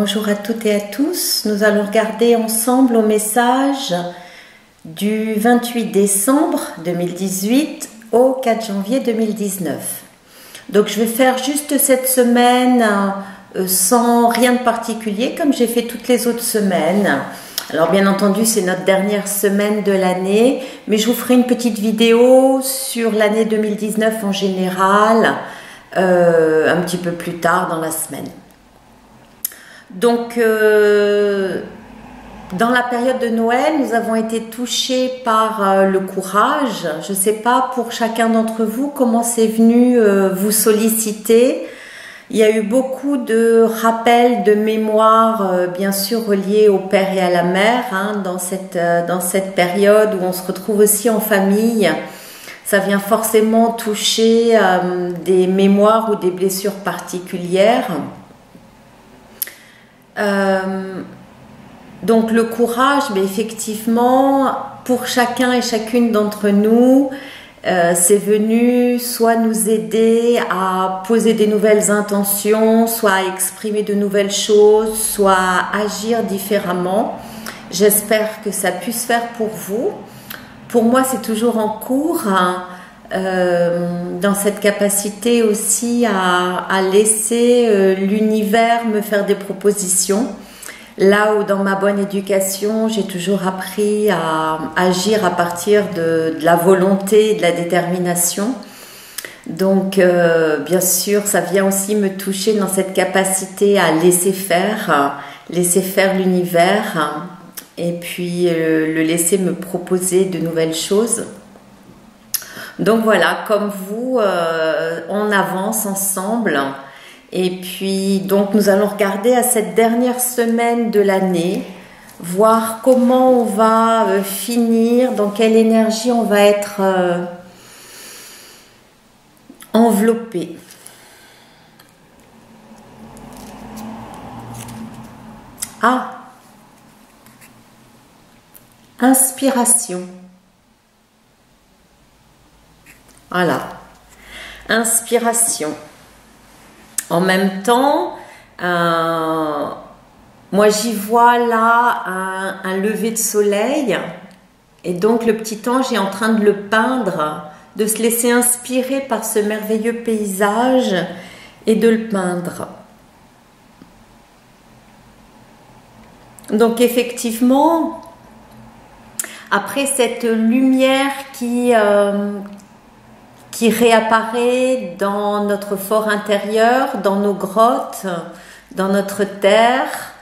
Bonjour à toutes et à tous. Nous allons regarder ensemble au message du 28 décembre 2018 au 4 janvier 2019. Donc je vais faire juste cette semaine sans rien de particulier comme j'ai fait toutes les autres semaines. Alors bien entendu c'est notre dernière semaine de l'année, mais je vous ferai une petite vidéo sur l'année 2019 en général un petit peu plus tard dans la semaine. Donc, dans la période de Noël, nous avons été touchés par le courage. Je ne sais pas pour chacun d'entre vous comment c'est venu vous solliciter. Il y a eu beaucoup de rappels de mémoire, bien sûr reliés au père et à la mère, hein, dans cette période où on se retrouve aussi en famille. Ça vient forcément toucher des mémoires ou des blessures particulières. Donc le courage, mais effectivement, pour chacun et chacune d'entre nous, c'est venu soit nous aider à poser des nouvelles intentions, soit à exprimer de nouvelles choses, soit à agir différemment. J'espère que ça puisse faire pour vous. Pour moi, c'est toujours en cours, hein, dans cette capacité aussi à laisser l'univers me faire des propositions. Là où dans ma bonne éducation, j'ai toujours appris à agir à partir de la volonté et de la détermination. Donc, bien sûr, ça vient aussi me toucher dans cette capacité à laisser faire l'univers et puis le laisser me proposer de nouvelles choses. Donc voilà, comme vous, on avance ensemble. Et puis, donc, nous allons regarder à cette dernière semaine de l'année, voir comment on va finir, dans quelle énergie on va être enveloppé. Ah! Inspiration. Voilà. Inspiration. En même temps, moi j'y vois là un lever de soleil et donc le petit ange est en train de le peindre, de se laisser inspirer par ce merveilleux paysage et de le peindre. Donc effectivement, après cette lumière qui réapparaît dans notre fort intérieur, dans nos grottes, dans notre terre,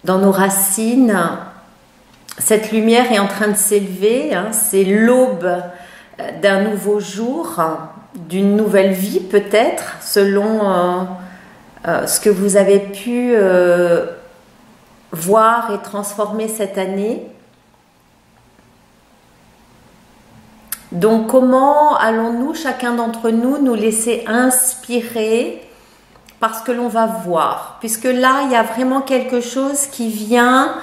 dans nos racines. Cette lumière est en train de s'élever, hein, c'est l'aube d'un nouveau jour, d'une nouvelle vie peut-être, selon ce que vous avez pu voir et transformer cette année. Donc comment allons-nous, chacun d'entre nous, nous laisser inspirer par ce que l'on va voir? Puisque là, il y a vraiment quelque chose qui vient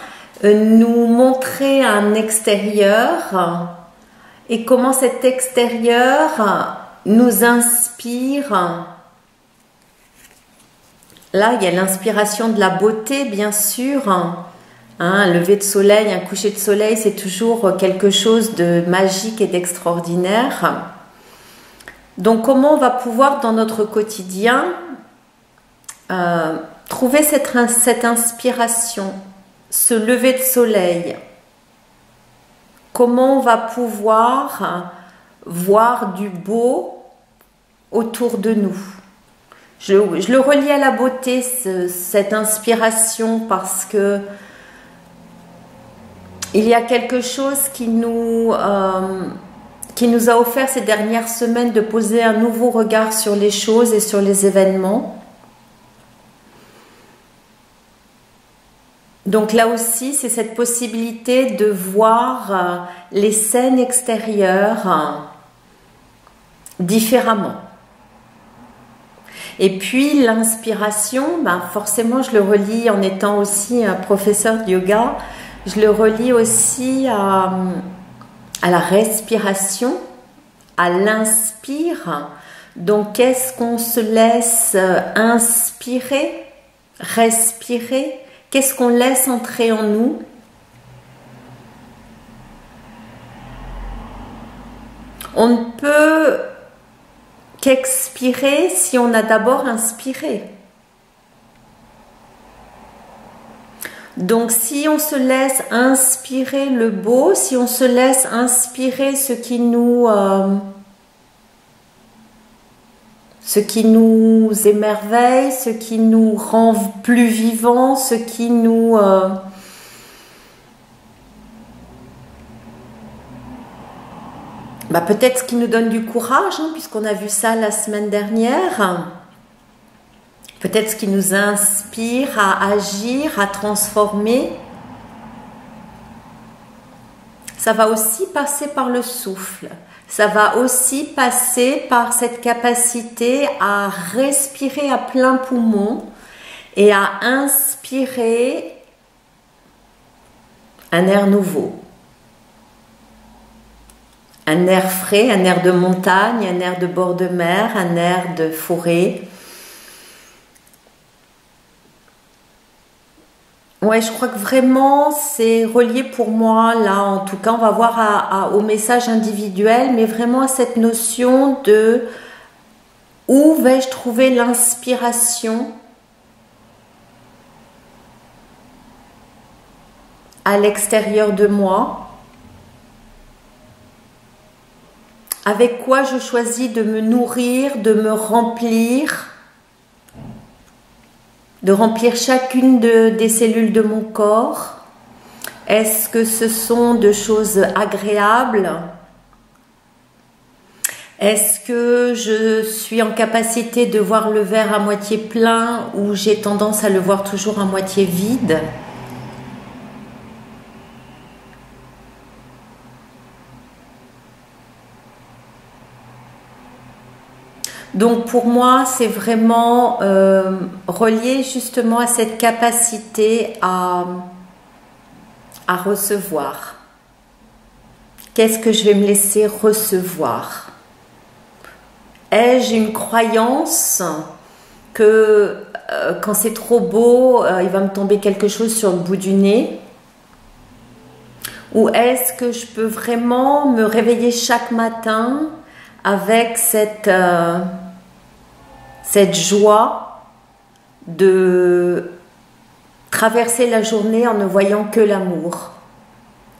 nous montrer un extérieur et comment cet extérieur nous inspire. Là, il y a l'inspiration de la beauté, bien sûr. Un lever de soleil, un coucher de soleil, c'est toujours quelque chose de magique et d'extraordinaire. Donc, comment on va pouvoir, dans notre quotidien, trouver cette inspiration, ce lever de soleil? Comment on va pouvoir voir du beau autour de nous? Je le relie à la beauté, cette inspiration, parce que il y a quelque chose qui nous a offert ces dernières semaines de poser un nouveau regard sur les choses et sur les événements. Donc là aussi, c'est cette possibilité de voir les scènes extérieures différemment. Et puis l'inspiration, forcément je le relie en étant aussi un professeur de yoga, je le relie aussi à la respiration, à l'inspire. Donc, qu'est-ce qu'on se laisse inspirer respirer. Qu'est-ce qu'on laisse entrer en nous? On ne peut qu'expirer si on a d'abord inspiré. Donc si on se laisse inspirer le beau, si on se laisse inspirer ce qui nous émerveille, ce qui nous rend plus vivants, ce qui nous peut-être ce qui nous donne du courage, hein, puisqu'on a vu ça la semaine dernière. Peut-être ce qui nous inspire à agir, à transformer. Ça va aussi passer par le souffle. Ça va aussi passer par cette capacité à respirer à plein poumon et à inspirer un air nouveau. Un air frais, un air de montagne, un air de bord de mer, un air de forêt. Ouais, je crois que vraiment c'est relié pour moi, là en tout cas, on va voir au message individuel, mais vraiment à cette notion de où vais-je trouver l'inspiration à l'extérieur de moi? Avec quoi je choisis de me nourrir, de me remplir, de remplir chacune des cellules de mon corps? Est-ce que ce sont de choses agréables? Est-ce que je suis en capacité de voir le verre à moitié plein ou j'ai tendance à le voir toujours à moitié vide? Donc pour moi, c'est vraiment relié justement à cette capacité à recevoir. Qu'est-ce que je vais me laisser recevoir? Ai-je une croyance que quand c'est trop beau, il va me tomber quelque chose sur le bout du nez? Ou est-ce que je peux vraiment me réveiller chaque matin avec cette joie de traverser la journée en ne voyant que l'amour,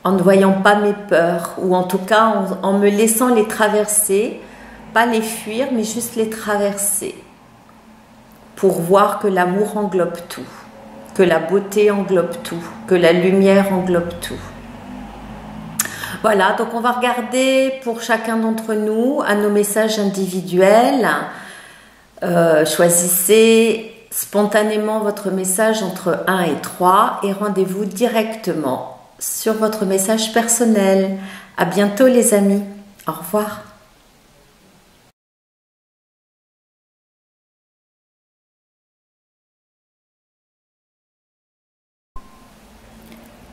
en ne voyant pas mes peurs, ou en tout cas en me laissant les traverser, pas les fuir, mais juste les traverser, pour voir que l'amour englobe tout, que la beauté englobe tout, que la lumière englobe tout. Voilà, donc on va regarder pour chacun d'entre nous à nos messages individuels. Choisissez spontanément votre message entre 1 et 3 et rendez-vous directement sur votre message personnel. À bientôt les amis. Au revoir.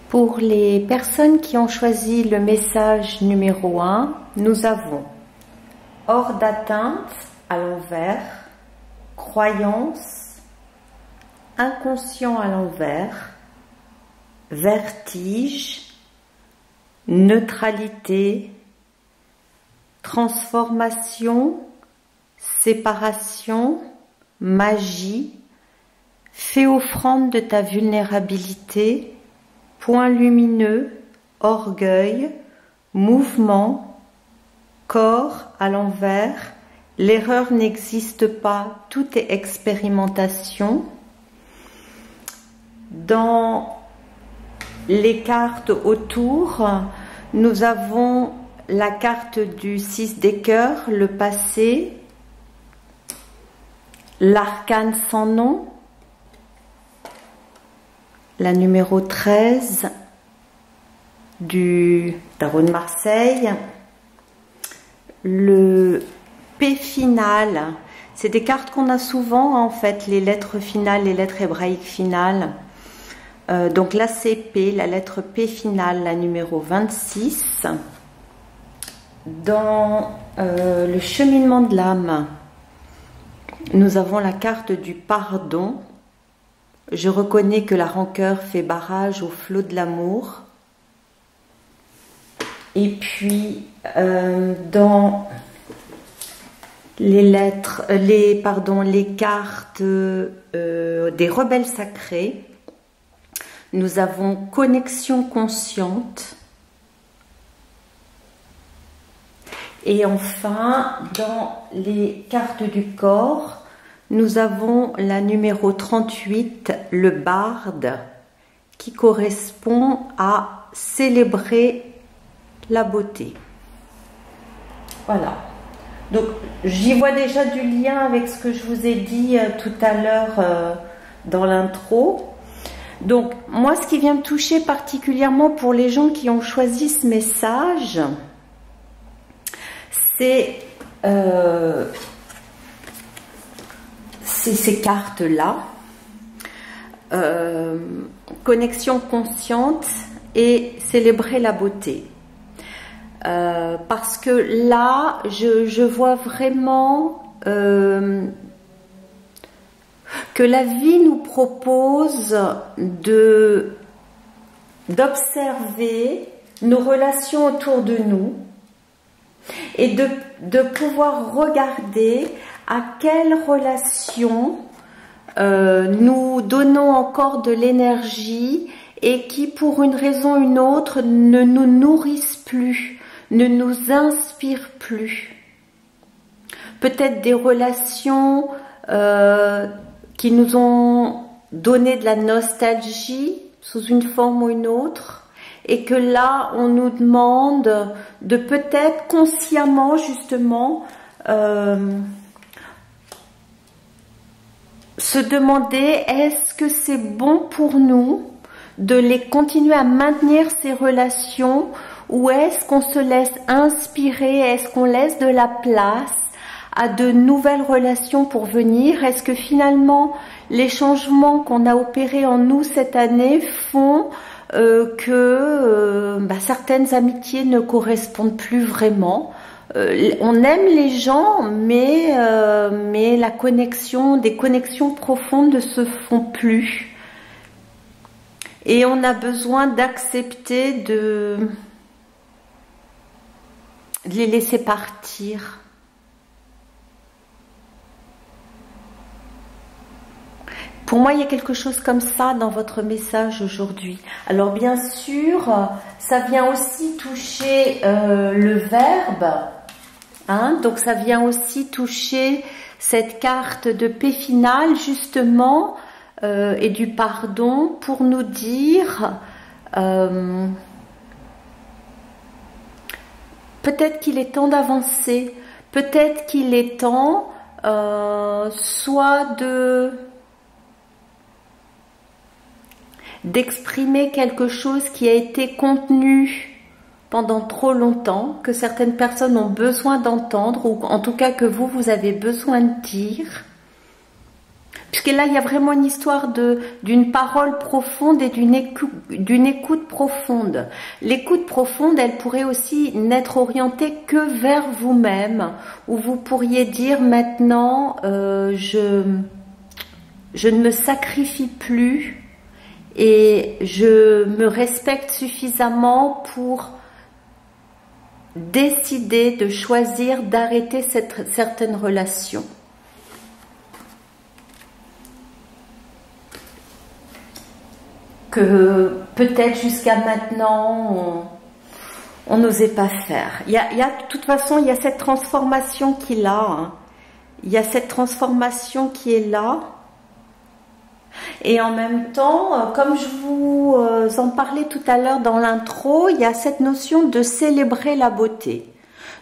Pour les personnes qui ont choisi le message numéro 1, nous avons hors d'atteinte à l'envers, croyance, inconscient à l'envers, vertige, neutralité, transformation, séparation, magie, fais offrande de ta vulnérabilité, point lumineux, orgueil, mouvement, corps à l'envers, l'erreur n'existe pas, tout est expérimentation. Dans les cartes autour, nous avons la carte du 6 des cœurs, le passé, l'arcane sans nom, la numéro 13 du tarot de Marseille, le P final, c'est des cartes qu'on a souvent en fait, les lettres finales, les lettres hébraïques finales. Donc là c'est P, la lettre P finale, la numéro 26. Dans le cheminement de l'âme, nous avons la carte du pardon, Je reconnais que la rancœur fait barrage au flot de l'amour. Et puis, dans les cartes des rebelles sacrés, nous avons connexion consciente. Et enfin, dans les cartes du corps, nous avons la numéro 38, le barde, qui correspond à célébrer la beauté. Voilà. Donc, j'y vois déjà du lien avec ce que je vous ai dit tout à l'heure dans l'intro. Donc, moi, ce qui vient me toucher particulièrement pour les gens qui ont choisi ce message, c'est ces cartes-là. Connexion consciente et célébrer la beauté. Parce que là, je vois vraiment que la vie nous propose d'observer nos relations autour de nous et de pouvoir regarder à quelle relation nous donnons encore de l'énergie et qui, pour une raison ou une autre, ne nous nourrissent plus, ne nous inspirent plus. Peut-être des relations qui nous ont donné de la nostalgie sous une forme ou une autre, et que là, on nous demande de peut-être consciemment, justement, se demander est-ce que c'est bon pour nous de les continuer à maintenir ces relations, ou est-ce qu'on se laisse inspirer, est-ce qu'on laisse de la place à de nouvelles relations pour venir? Est-ce que finalement les changements qu'on a opérés en nous cette année font que certaines amitiés ne correspondent plus vraiment? On aime les gens, mais la connexion, des connexions profondes ne se font plus. Et on a besoin d'accepter de les laisser partir. Pour moi, il y a quelque chose comme ça dans votre message aujourd'hui. Alors bien sûr, ça vient aussi toucher le verbe, hein, donc ça vient aussi toucher cette carte de paix finale, justement, et du pardon, pour nous dire peut-être qu'il est temps d'avancer, peut-être qu'il est temps soit d'exprimer quelque chose qui a été contenu pendant trop longtemps, que certaines personnes ont besoin d'entendre, ou en tout cas que vous avez besoin de dire. Puisque là, il y a vraiment une histoire d'une parole profonde et d'une écoute profonde. L'écoute profonde, elle pourrait aussi n'être orientée que vers vous-même, où vous pourriez dire maintenant, je ne me sacrifie plus et je me respecte suffisamment pour décider de choisir d'arrêter certaines relations. Que peut-être jusqu'à maintenant on n'osait pas faire. De toute façon, il y a cette transformation qui est là. Hein. Il y a cette transformation qui est là. Et en même temps, comme je vous en parlais tout à l'heure dans l'intro, il y a cette notion de célébrer la beauté.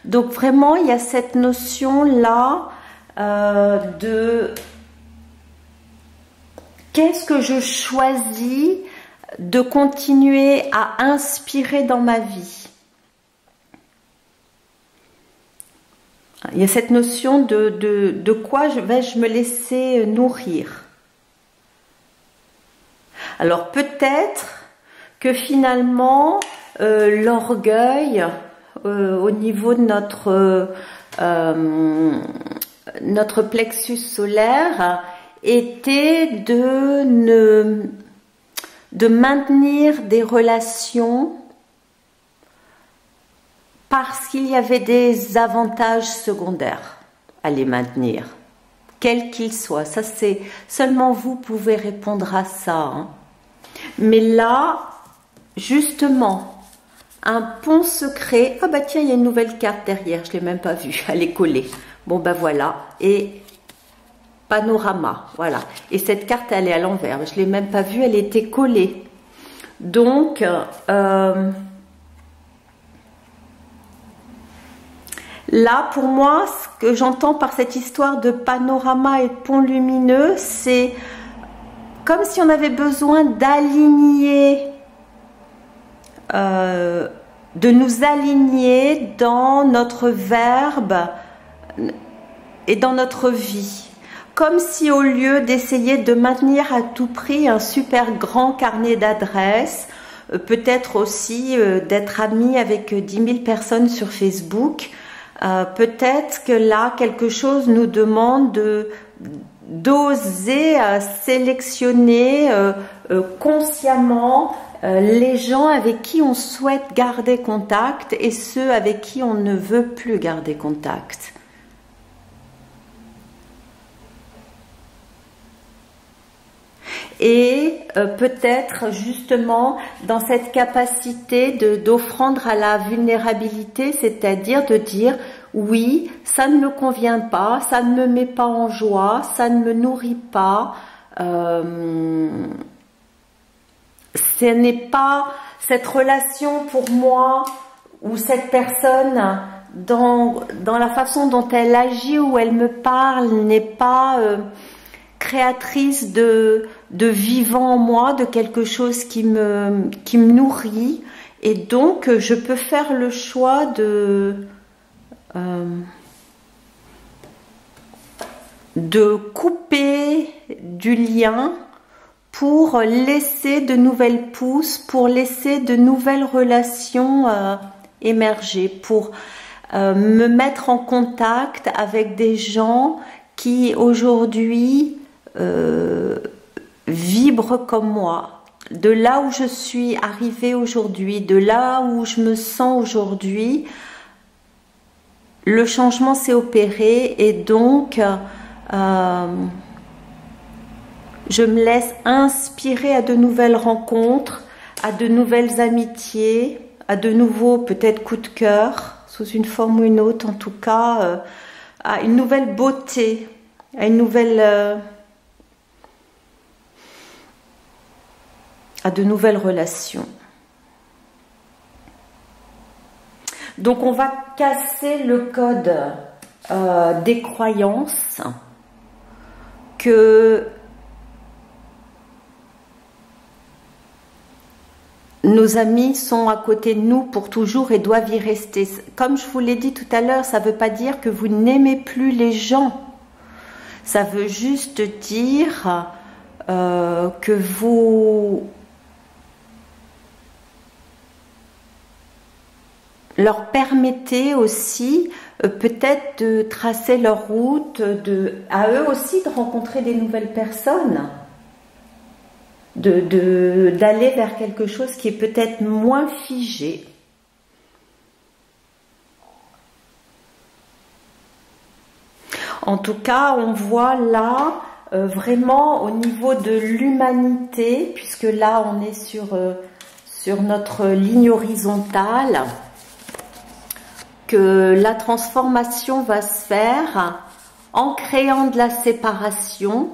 Donc vraiment, il y a cette notion-là de qu'est-ce que je choisis de continuer à inspirer dans ma vie. Il y a cette notion de quoi vais-je me laisser nourrir. Alors peut-être que finalement l'orgueil au niveau de notre plexus solaire était de maintenir des relations parce qu'il y avait des avantages secondaires à les maintenir, quels qu'ils soient. Ça, c'est seulement vous pouvez répondre à ça, hein. Mais là, justement, un pont secret. Ah bah tiens, il y a une nouvelle carte derrière, je ne l'ai même pas vue, elle est collée. Bon ben voilà, et panorama, voilà. Et cette carte, elle est à l'envers, je ne l'ai même pas vue, elle était collée. Donc, là, pour moi, ce que j'entends par cette histoire de panorama et de pont lumineux, c'est comme si on avait besoin d'aligner, de nous aligner dans notre verbe et dans notre vie. Comme si au lieu d'essayer de maintenir à tout prix un super grand carnet d'adresses, peut-être aussi d'être ami avec 10 000 personnes sur Facebook, peut-être que là, quelque chose nous demande d'oser sélectionner consciemment les gens avec qui on souhaite garder contact et ceux avec qui on ne veut plus garder contact. Et peut-être justement dans cette capacité d'offrande à la vulnérabilité, c'est-à-dire de dire oui, ça ne me convient pas, ça ne me met pas en joie, ça ne me nourrit pas, ce n'est pas cette relation pour moi ou cette personne dans la façon dont elle agit ou elle me parle n'est pas créatrice de vivant en moi, de quelque chose qui me nourrit, et donc je peux faire le choix de couper du lien pour laisser de nouvelles pousses, pour laisser de nouvelles relations émerger, pour me mettre en contact avec des gens qui aujourd'hui vibrent comme moi. De là où je suis arrivée aujourd'hui, de là où je me sens aujourd'hui, le changement s'est opéré et donc je me laisse inspirer à de nouvelles rencontres, à de nouvelles amitiés, à de nouveaux peut-être coups de cœur, sous une forme ou une autre, en tout cas, à une nouvelle beauté, à une nouvelle... à de nouvelles relations. Donc on va casser le code des croyances que nos amis sont à côté de nous pour toujours et doivent y rester. Comme je vous l'ai dit tout à l'heure, ça ne veut pas dire que vous n'aimez plus les gens. Ça veut juste dire que vous leur permettez aussi peut-être de tracer leur route, à eux aussi de rencontrer des nouvelles personnes, d'aller vers quelque chose qui est peut-être moins figé. En tout cas, on voit là vraiment au niveau de l'humanité, puisque là on est sur notre ligne horizontale, que la transformation va se faire en créant de la séparation,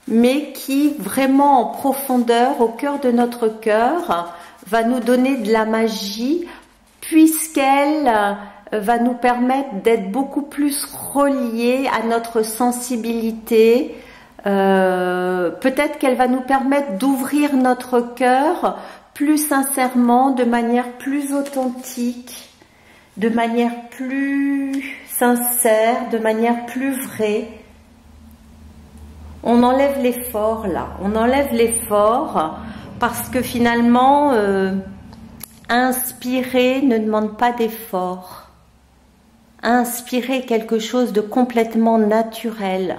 mais qui vraiment en profondeur, au cœur de notre cœur, va nous donner de la magie, puisqu'elle va nous permettre d'être beaucoup plus reliés à notre sensibilité. Peut-être qu'elle va nous permettre d'ouvrir notre cœur plus sincèrement, de manière plus authentique, de manière plus sincère, de manière plus vraie. On enlève l'effort là, on enlève l'effort parce que finalement, inspirer ne demande pas d'effort. Inspirer quelque chose de complètement naturel.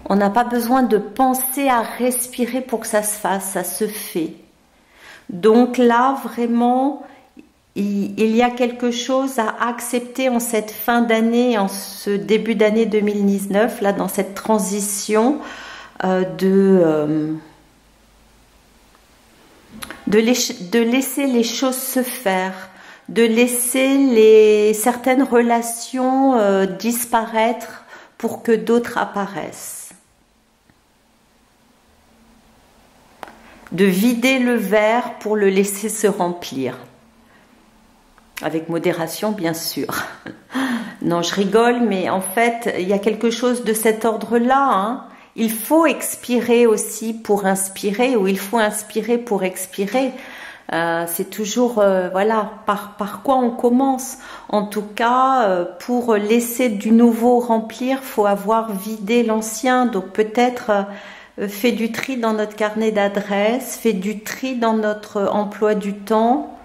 On n'a pas besoin de penser à respirer pour que ça se fasse, ça se fait. Donc là, vraiment, il y a quelque chose à accepter en cette fin d'année, en ce début d'année 2019, là, dans cette transition de laisser les choses se faire, de laisser certaines relations disparaître pour que d'autres apparaissent. De vider le verre pour le laisser se remplir. Avec modération, bien sûr. Non, je rigole, mais en fait, il y a quelque chose de cet ordre-là. Hein. Il faut expirer aussi pour inspirer, ou il faut inspirer pour expirer. C'est toujours, voilà, par quoi on commence. En tout cas, pour laisser du nouveau remplir, faut avoir vidé l'ancien. Donc peut-être... fait du tri dans notre carnet d'adresses, fait du tri dans notre emploi du temps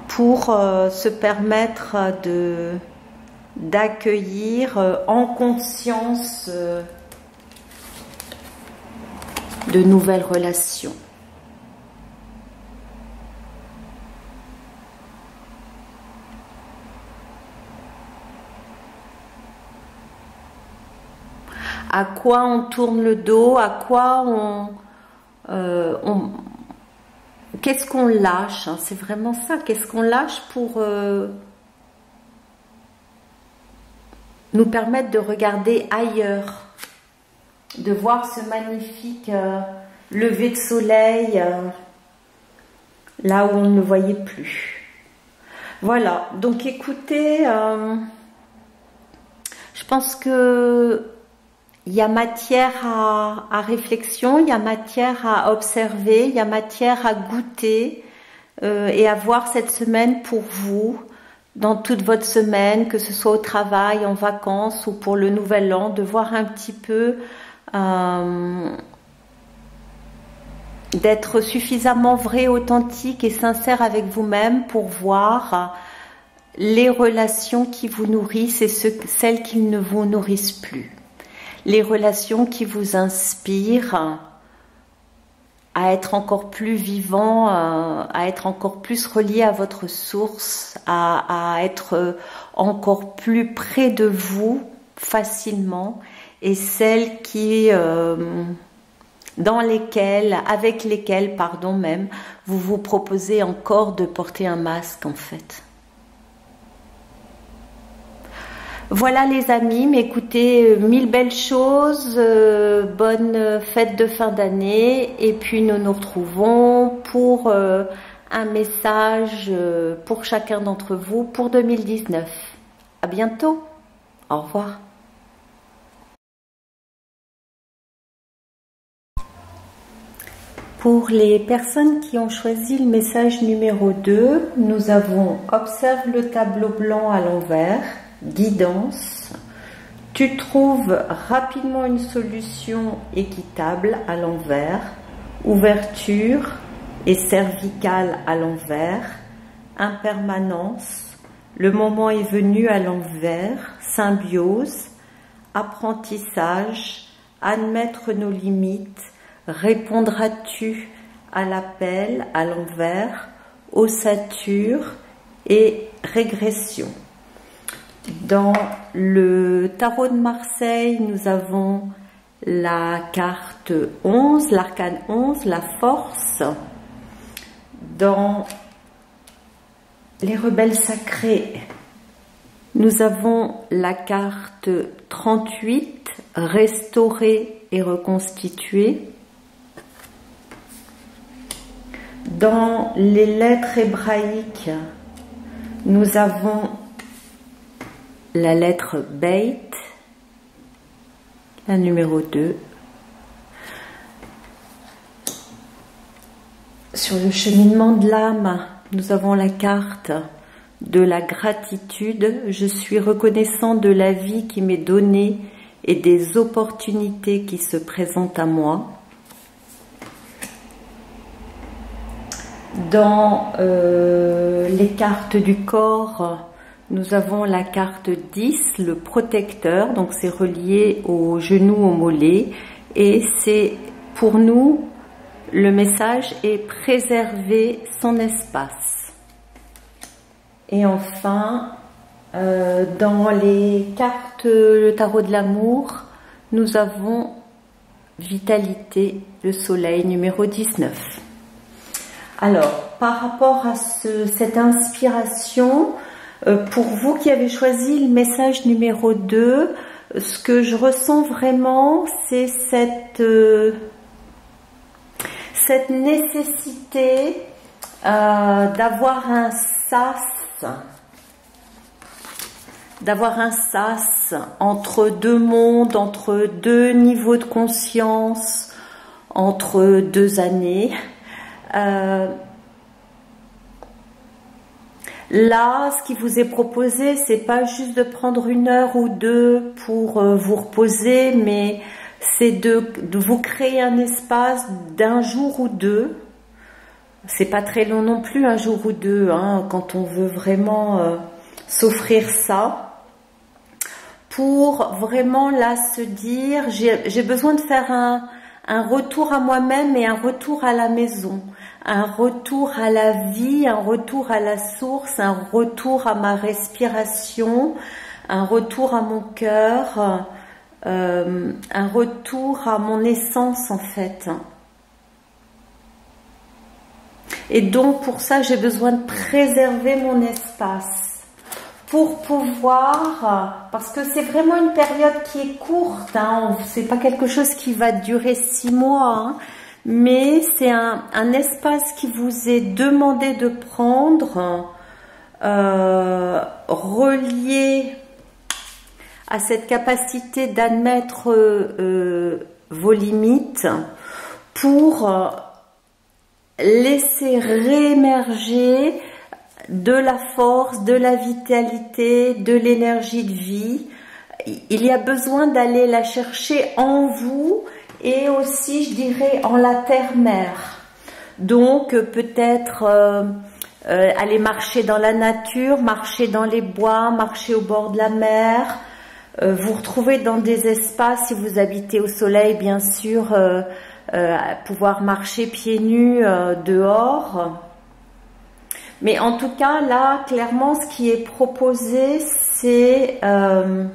pour se permettre d'accueillir en conscience de nouvelles relations. À quoi on tourne le dos, à quoi qu'est-ce qu'on lâche, hein, c'est vraiment ça, qu'est-ce qu'on lâche pour nous permettre de regarder ailleurs, de voir ce magnifique lever de soleil là où on ne le voyait plus. Voilà, donc écoutez, je pense que il y a matière à réflexion, il y a matière à observer, il y a matière à goûter et à voir cette semaine pour vous, dans toute votre semaine, que ce soit au travail, en vacances ou pour le nouvel an, de voir un petit peu, d'être suffisamment vrai, authentique et sincère avec vous-même pour voir les relations qui vous nourrissent et celles qui ne vous nourrissent plus. Les relations qui vous inspirent à être encore plus vivant, à être encore plus relié à votre source, à être encore plus près de vous facilement, et celles qui, avec lesquelles, pardon même, vous vous proposez encore de porter un masque en fait. Voilà les amis, mais écoutez, mille belles choses, bonne fête de fin d'année, et puis nous nous retrouvons pour un message pour chacun d'entre vous pour 2019. À bientôt, au revoir. Pour les personnes qui ont choisi le message numéro 2, nous avons « Observe le tableau blanc à l'envers ». Guidance, tu trouves rapidement une solution équitable à l'envers, ouverture et cervicale à l'envers, impermanence, le moment est venu à l'envers, symbiose, apprentissage, admettre nos limites, répondras-tu à l'appel à l'envers, ossature et régression. Dans le tarot de Marseille, nous avons la carte 11, l'arcane 11, la force. Dans les rebelles sacrés, nous avons la carte 38, restaurer et reconstituer. Dans les lettres hébraïques, nous avons la lettre Beit, la numéro 2. Sur le cheminement de l'âme, nous avons la carte de la gratitude. Je suis reconnaissant de la vie qui m'est donnée et des opportunités qui se présentent à moi. Dans les cartes du corps, nous avons la carte 10, le protecteur, donc c'est relié au genou, au mollet, et c'est pour nous, le message est préserver son espace. Et enfin, dans les cartes, le tarot de l'amour, nous avons vitalité, le soleil numéro 19. Alors, par rapport à cette inspiration, pour vous qui avez choisi le message numéro 2, ce que je ressens vraiment, c'est cette nécessité d'avoir un sas entre deux mondes, entre deux niveaux de conscience, entre deux années. Là, ce qui vous est proposé, c'est pas juste de prendre 1 heure ou 2 pour vous reposer, mais c'est de vous créer un espace d'1 jour ou 2. C'est pas très long non plus, 1 jour ou 2, hein, quand on veut vraiment s'offrir ça. Pour vraiment là se dire, j'ai besoin de faire un retour à moi-même et un retour à la maison. Un retour à la vie, un retour à la source, un retour à ma respiration, un retour à mon cœur, un retour à mon essence en fait. Et donc pour ça j'ai besoin de préserver mon espace pour pouvoir, parce que c'est vraiment une période qui est courte, hein, c'est pas quelque chose qui va durer 6 mois, hein, mais c'est un espace qui vous est demandé de prendre, relié à cette capacité d'admettre vos limites pour laisser réémerger de la force, de la vitalité, de l'énergie de vie. Il y a besoin d'aller la chercher en vous et aussi, je dirais, en la terre-mère. Donc, peut-être aller marcher dans la nature, marcher dans les bois, marcher au bord de la mer, vous retrouver dans des espaces, si vous habitez au soleil, bien sûr, pouvoir marcher pieds nus dehors. Mais en tout cas, là, clairement, ce qui est proposé, c'est un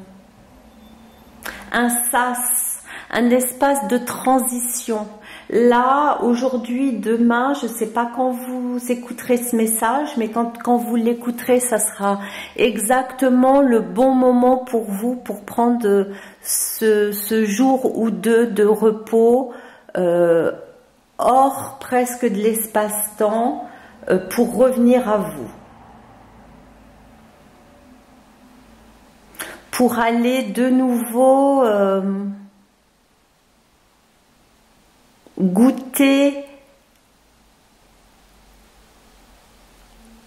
sas, un espace de transition. Là, aujourd'hui, demain, je ne sais pas quand vous écouterez ce message, mais quand vous l'écouterez, ça sera exactement le bon moment pour vous, pour prendre ce jour ou 2 de repos, hors presque de l'espace-temps, pour revenir à vous. Pour aller de nouveau goûter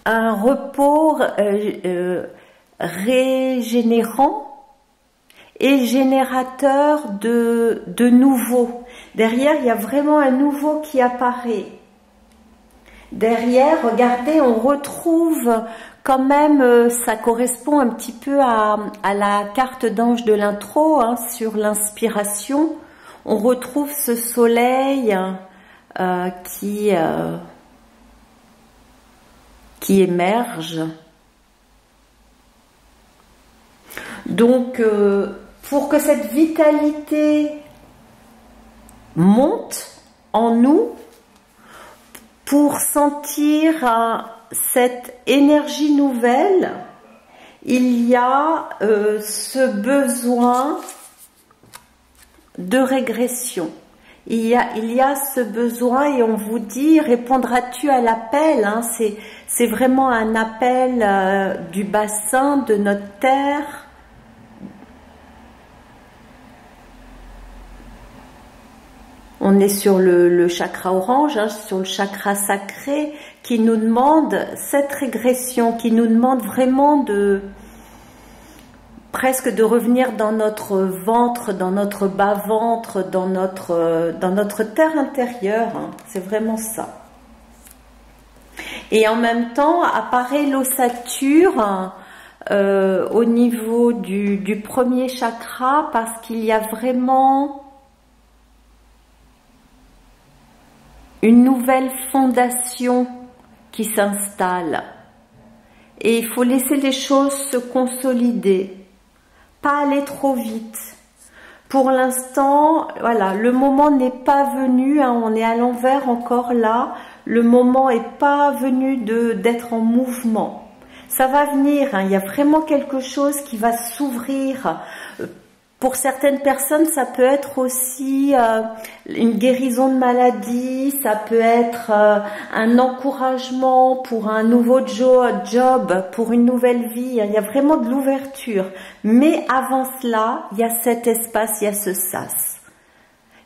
un repos régénérant et générateur de nouveau. Derrière, il y a vraiment un nouveau qui apparaît. Derrière, regardez, on retrouve quand même, ça correspond un petit peu à la carte d'ange de l'intro, hein, sur l'inspiration. On retrouve ce soleil qui émerge. Donc, pour que cette vitalité monte en nous, pour sentir cette énergie nouvelle, il y a ce besoin de régression. Il y a ce besoin et on vous dit, répondras-tu à l'appel, hein, c'est vraiment un appel du bassin, de notre terre. On est sur le chakra orange, hein, sur le chakra sacré, qui nous demande cette régression, qui nous demande vraiment presque de revenir dans notre ventre, dans notre bas-ventre, dans notre terre intérieure, hein, c'est vraiment ça. Et en même temps, apparaît l'ossature au niveau du premier chakra, parce qu'il y a vraiment une nouvelle fondation qui s'installe. Et il faut laisser les choses se consolider, pas aller trop vite. Pour l'instant, voilà, le moment n'est pas venu, hein, on est à l'envers encore là, le moment n'est pas venu d'être en mouvement. Ça va venir, hein, il y a vraiment quelque chose qui va s'ouvrir. Pour certaines personnes, ça peut être aussi une guérison de maladie, ça peut être un encouragement pour un nouveau job, pour une nouvelle vie. Il y a vraiment de l'ouverture. Mais avant cela, il y a cet espace, il y a ce sas.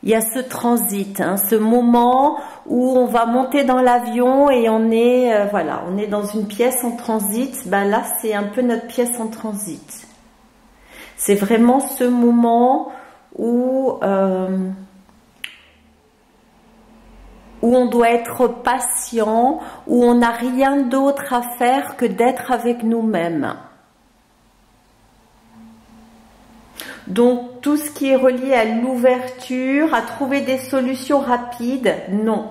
Il y a ce transit, hein, ce moment où on va monter dans l'avion et on est, voilà, on est dans une pièce en transit. Ben là, c'est un peu notre pièce en transit. C'est vraiment ce moment où on doit être patient, où on n'a rien d'autre à faire que d'être avec nous-mêmes. Donc tout ce qui est relié à l'ouverture, à trouver des solutions rapides, non,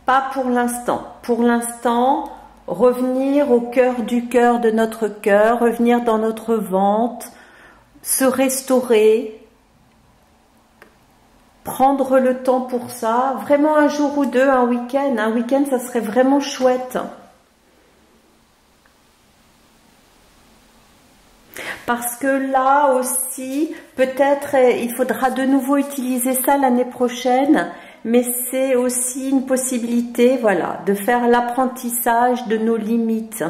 pas pour l'instant. Pour l'instant, revenir au cœur de notre cœur, revenir dans notre ventre, se restaurer, prendre le temps pour ça, vraiment un jour ou deux, un week-end ça serait vraiment chouette. Parce que là aussi, peut-être il faudra de nouveau utiliser ça l'année prochaine, mais c'est aussi une possibilité, voilà, de faire l'apprentissage de nos limites,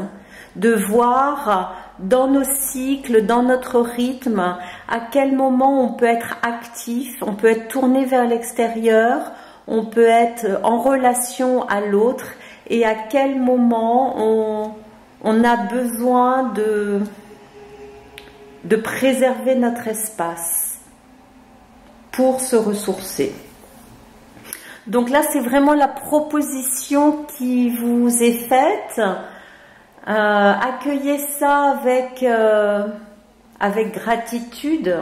de voir dans nos cycles, dans notre rythme, à quel moment on peut être actif, on peut être tourné vers l'extérieur, on peut être en relation à l'autre, et à quel moment on a besoin de préserver notre espace pour se ressourcer. Donc là, c'est vraiment la proposition qui vous est faite. Accueillez ça avec gratitude,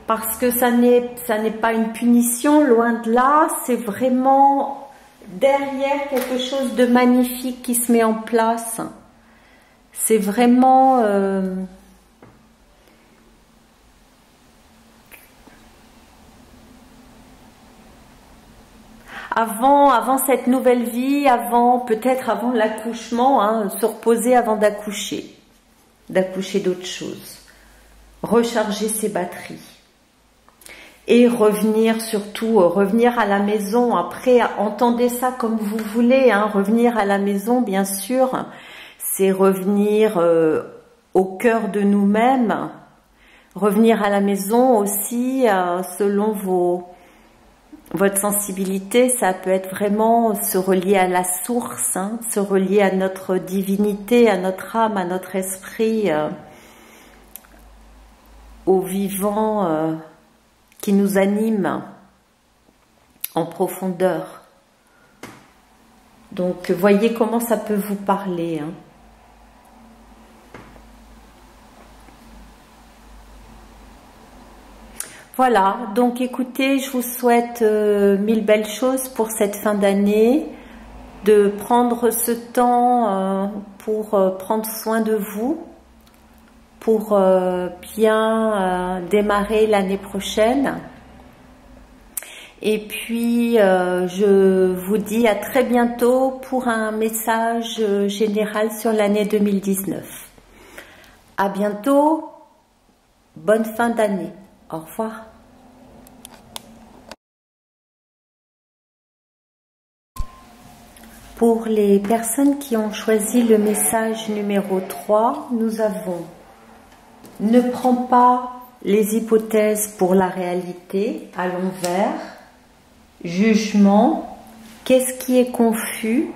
parce que ça n'est pas une punition, loin de là, c'est vraiment derrière quelque chose de magnifique qui se met en place. C'est vraiment avant cette nouvelle vie, peut-être avant l'accouchement, hein, se reposer avant d'accoucher d'autre chose, recharger ses batteries et revenir, surtout revenir à la maison. Après, entendez ça comme vous voulez, hein, revenir à la maison, bien sûr, c'est revenir au cœur de nous-mêmes, revenir à la maison aussi selon votre sensibilité. Ça peut être vraiment se relier à la source, hein, se relier à notre divinité, à notre âme, à notre esprit, au vivant qui nous anime en profondeur. Donc voyez comment ça peut vous parler, hein. Voilà, donc écoutez, je vous souhaite mille belles choses pour cette fin d'année, de prendre ce temps pour prendre soin de vous, pour bien démarrer l'année prochaine. Et puis, je vous dis à très bientôt pour un message général sur l'année 2019. À bientôt, bonne fin d'année. Au revoir. Pour les personnes qui ont choisi le message numéro 3, nous avons « Ne prends pas les hypothèses pour la réalité à l'envers »,« Jugement »,« Qu'est-ce qui est confus ?»«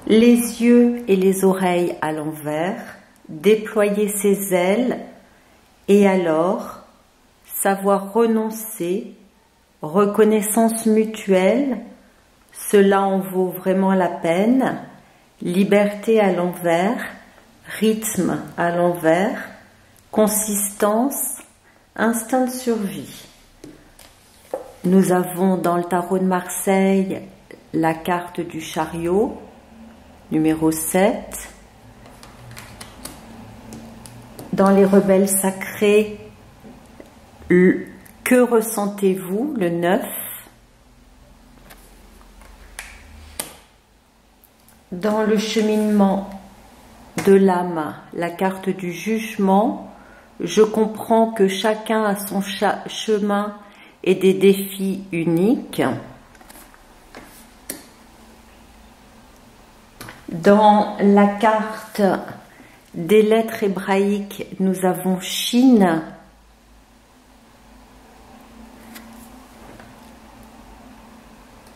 Les yeux et les oreilles à l'envers »,« Déployer ses ailes » et alors « Savoir renoncer »,« Reconnaissance mutuelle », cela en vaut vraiment la peine, liberté à l'envers, rythme à l'envers, consistance, instinct de survie. Nous avons dans le tarot de Marseille la carte du chariot, numéro 7. Dans les rebelles sacrés, que ressentez-vous, le 9. Dans le cheminement de l'âme, la carte du jugement, je comprends que chacun a son chemin et des défis uniques. Dans la carte des lettres hébraïques, nous avons Chine.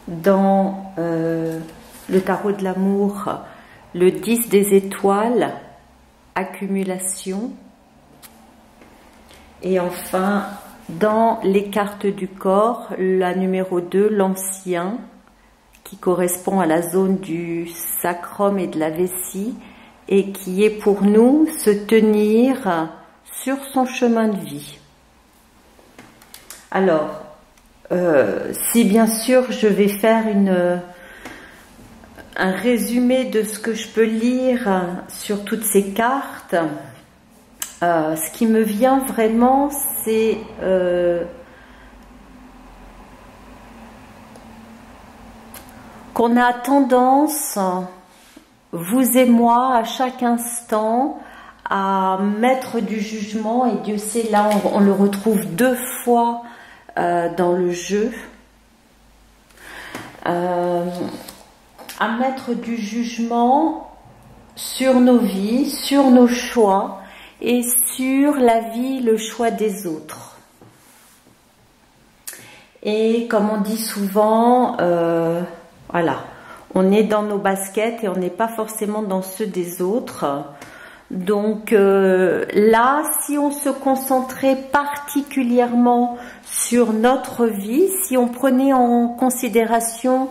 Dans le tarot de l'amour, le 10 des étoiles, accumulation. Et enfin, dans les cartes du corps, la numéro 2, l'ancien, qui correspond à la zone du sacrum et de la vessie, et qui est pour nous se tenir sur son chemin de vie. Alors, si bien sûr je vais faire un résumé de ce que je peux lire sur toutes ces cartes, ce qui me vient vraiment, c'est qu'on a tendance, vous et moi, à chaque instant, à mettre du jugement, et Dieu sait, là on le retrouve 2 fois dans le jeu, à mettre du jugement sur nos vies, sur nos choix et sur la vie, le choix des autres. Et comme on dit souvent, voilà, on est dans nos baskets et on n'est pas forcément dans ceux des autres. Donc là, si on se concentrait particulièrement sur notre vie, si on prenait en considération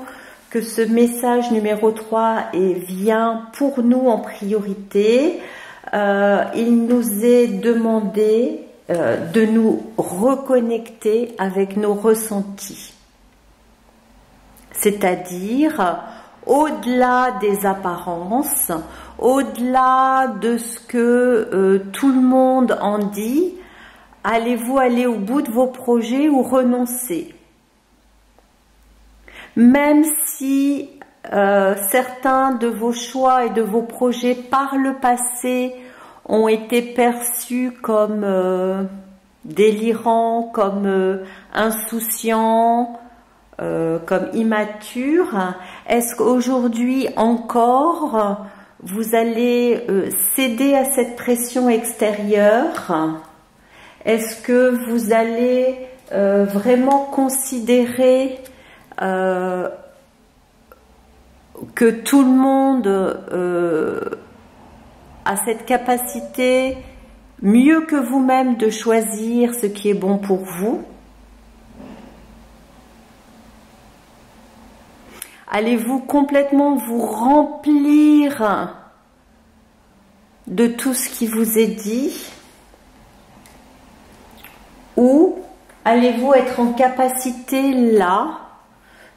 que ce message numéro 3 vient pour nous en priorité, il nous est demandé de nous reconnecter avec nos ressentis. C'est-à-dire, au-delà des apparences, au-delà de ce que tout le monde en dit, allez-vous aller au bout de vos projets ou renoncer? Même si certains de vos choix et de vos projets par le passé ont été perçus comme délirants, comme insouciants, comme immatures, est-ce qu'aujourd'hui encore vous allez céder à cette pression extérieure? Est-ce que vous allez vraiment considérer que tout le monde a cette capacité, mieux que vous-même, de choisir ce qui est bon pour vous? Allez-vous complètement vous remplir de tout ce qui vous est dit? Ou allez-vous être en capacité là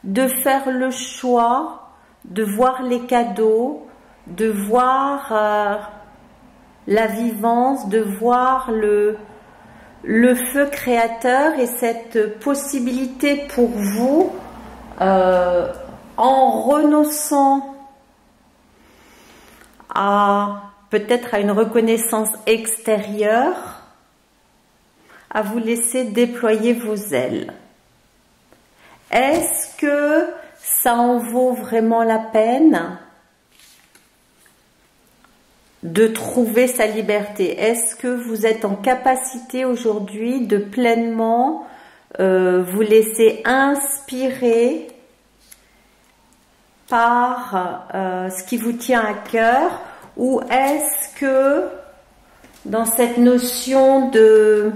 de faire le choix, de voir les cadeaux, de voir la vivance, de voir le feu créateur et cette possibilité pour vous, en renonçant à peut-être à une reconnaissance extérieure, à vous laisser déployer vos ailes? Est-ce que ça en vaut vraiment la peine de trouver sa liberté? Est-ce que vous êtes en capacité aujourd'hui de pleinement vous laisser inspirer par ce qui vous tient à cœur? Ou est-ce que dans cette notion de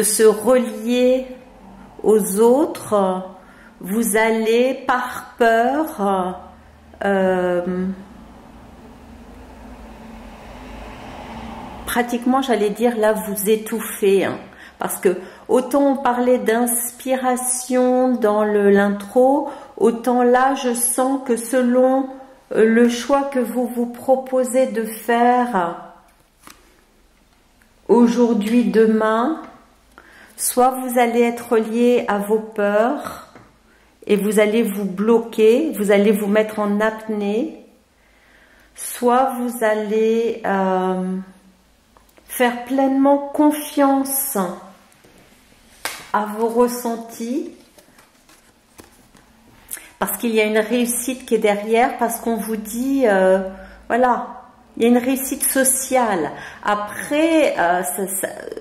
se relier aux autres, vous allez par peur pratiquement, j'allais dire, là, vous étouffez. Hein, parce que autant on parlait d'inspiration dans l'intro, autant là, je sens que selon le choix que vous vous proposez de faire aujourd'hui, demain, soit vous allez être lié à vos peurs et vous allez vous bloquer, vous allez vous mettre en apnée, soit vous allez faire pleinement confiance à vos ressentis, parce qu'il y a une réussite qui est derrière, parce qu'on vous dit, voilà, il y a une réussite sociale. Après,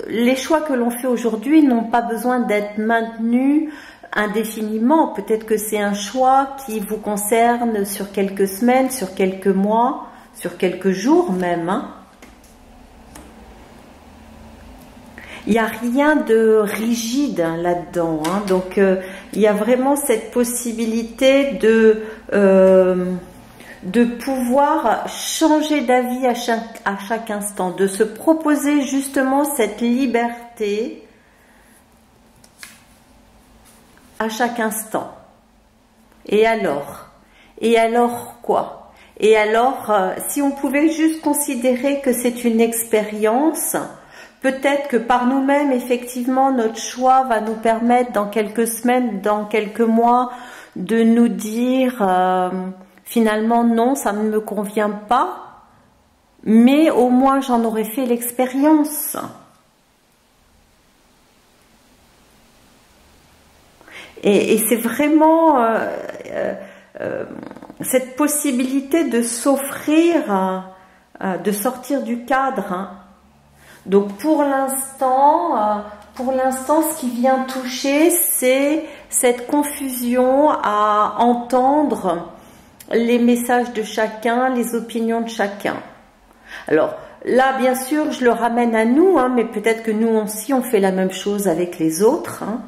les choix que l'on fait aujourd'hui n'ont pas besoin d'être maintenus indéfiniment. Peut-être que c'est un choix qui vous concerne sur quelques semaines, sur quelques mois, sur quelques jours même, hein. Il n'y a rien de rigide hein, là-dedans. Hein. Donc, il y a vraiment cette possibilité de pouvoir changer d'avis à chaque instant, de se proposer justement cette liberté à chaque instant. Et alors quoi? Et alors, si on pouvait juste considérer que c'est une expérience, peut-être que par nous-mêmes, effectivement, notre choix va nous permettre dans quelques semaines, dans quelques mois, de nous dire finalement non, ça ne me convient pas, mais au moins j'en aurais fait l'expérience. Et c'est vraiment cette possibilité de s'offrir, de sortir du cadre, hein. Donc pour l'instant, ce qui vient toucher, c'est cette confusion à entendre les messages de chacun, les opinions de chacun. Alors là, bien sûr, je le ramène à nous, hein, mais peut-être que nous aussi, on fait la même chose avec les autres, hein,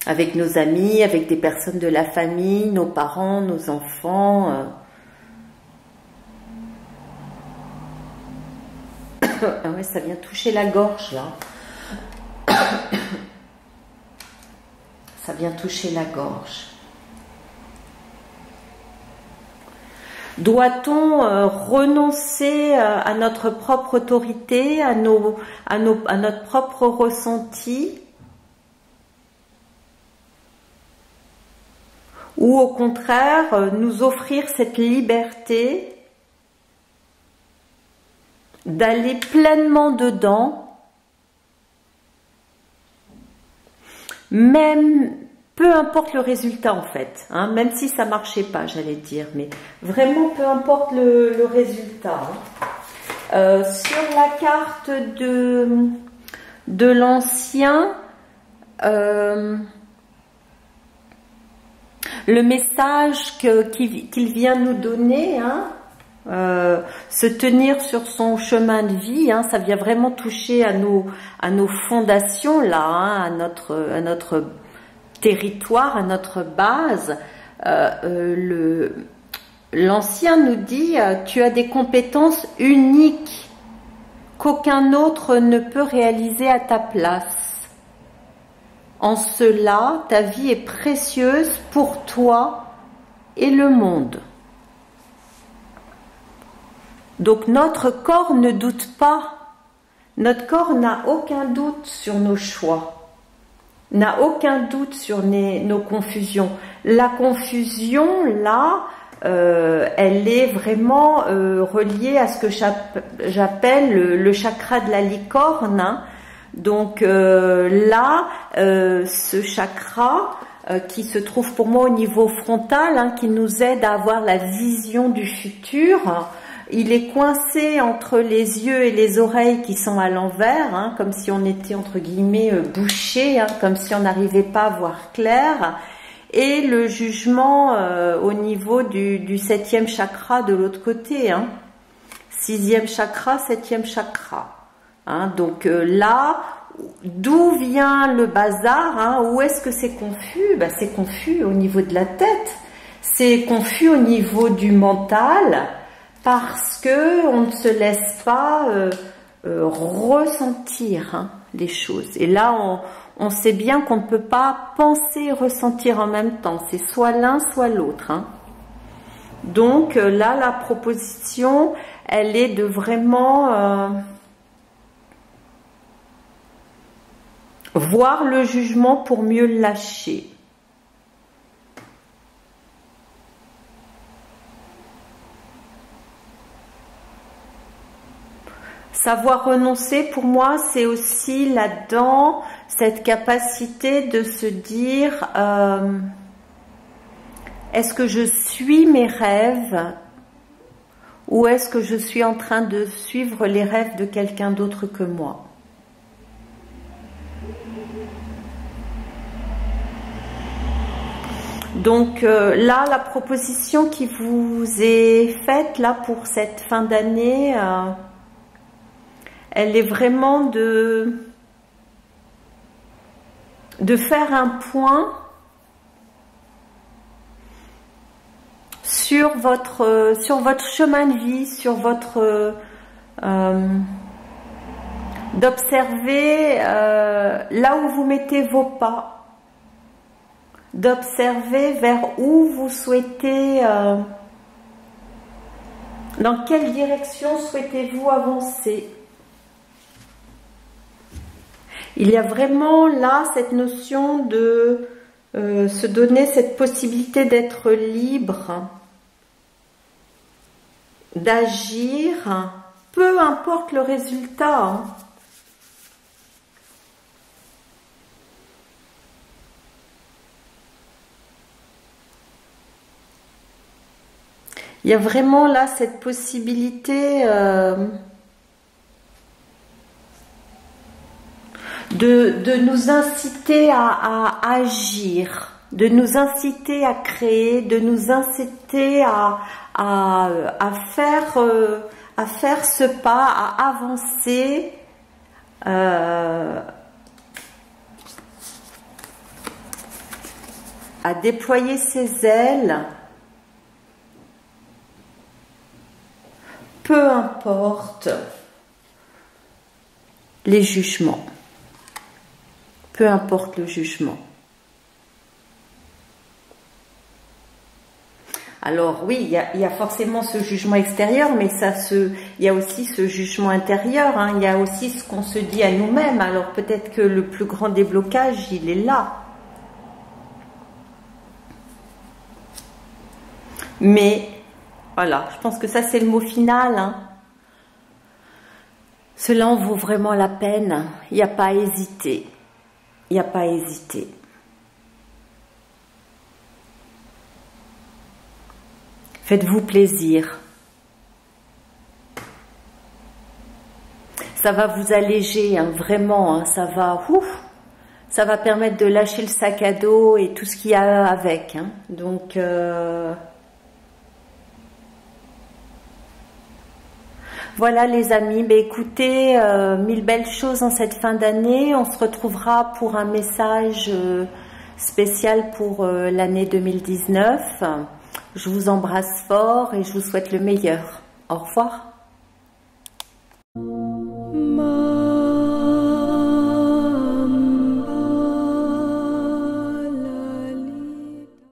avec nos amis, avec des personnes de la famille, nos parents, nos enfants. Ah ouais, ça vient toucher la gorge là. Ça vient toucher la gorge. Doit-on renoncer à notre propre autorité, à notre propre ressenti, ou au contraire nous offrir cette liberté d'aller pleinement dedans, même peu importe le résultat en fait, hein, même si ça marchait pas, j'allais dire, mais vraiment peu importe le résultat. Hein. Sur la carte de l'ancien, le message qu'il vient nous donner, hein, se tenir sur son chemin de vie, hein, ça vient vraiment toucher à nos fondations là, hein, à notre territoire, à notre base. L'ancien nous dit tu as des compétences uniques qu'aucun autre ne peut réaliser à ta place. En cela, ta vie est précieuse pour toi et le monde. Donc notre corps ne doute pas, notre corps n'a aucun doute sur nos choix, n'a aucun doute sur nos confusions. La confusion, là, elle est vraiment reliée à ce que j'appelle le chakra de la licorne. Hein. Donc là, ce chakra qui se trouve pour moi au niveau frontal, hein, qui nous aide à avoir la vision du futur, il est coincé entre les yeux et les oreilles qui sont à l'envers, hein, comme si on était entre guillemets bouché, hein, comme si on n'arrivait pas à voir clair, et le jugement au niveau du 7e chakra de l'autre côté, hein. 6e chakra, 7e chakra. Hein, donc là, d'où vient le bazar, hein, où est-ce que c'est confus? Ben, c'est confus au niveau de la tête. C'est confus au niveau du mental parce que on ne se laisse pas ressentir hein, les choses. Et là, on sait bien qu'on ne peut pas penser et ressentir en même temps. C'est soit l'un, soit l'autre. Hein. Donc là, la proposition, elle est de vraiment voir le jugement pour mieux le lâcher. Savoir renoncer, pour moi, c'est aussi là-dedans cette capacité de se dire est-ce que je suis mes rêves ou est-ce que je suis en train de suivre les rêves de quelqu'un d'autre que moi? Donc là, la proposition qui vous est faite là pour cette fin d'année, elle est vraiment de faire un point sur votre chemin de vie, sur votre d'observer là où vous mettez vos pas, d'observer vers où vous souhaitez, dans quelle direction souhaitez-vous avancer. Il y a vraiment là cette notion de se donner cette possibilité d'être libre, d'agir, peu importe le résultat. Hein. Il y a vraiment là cette possibilité de nous inciter à agir, de nous inciter à créer, de nous inciter à faire ce pas, à avancer, à déployer ses ailes, peu importe les jugements. Peu importe le jugement. Alors oui, il y a forcément ce jugement extérieur, mais il y a aussi ce jugement intérieur. Hein, il y a aussi ce qu'on se dit à nous-mêmes. Alors peut-être que le plus grand déblocage, il est là. Mais voilà, je pense que ça c'est le mot final. Hein. Cela en vaut vraiment la peine. Il n'y a pas à hésiter. Il n'y a pas à hésiter. Faites-vous plaisir. Ça va vous alléger, hein, vraiment. Hein, ça va permettre de lâcher le sac à dos et tout ce qu'il y a avec. Hein. Donc, voilà les amis, ben écoutez, mille belles choses en cette fin d'année. On se retrouvera pour un message spécial pour l'année 2019. Je vous embrasse fort et je vous souhaite le meilleur. Au revoir.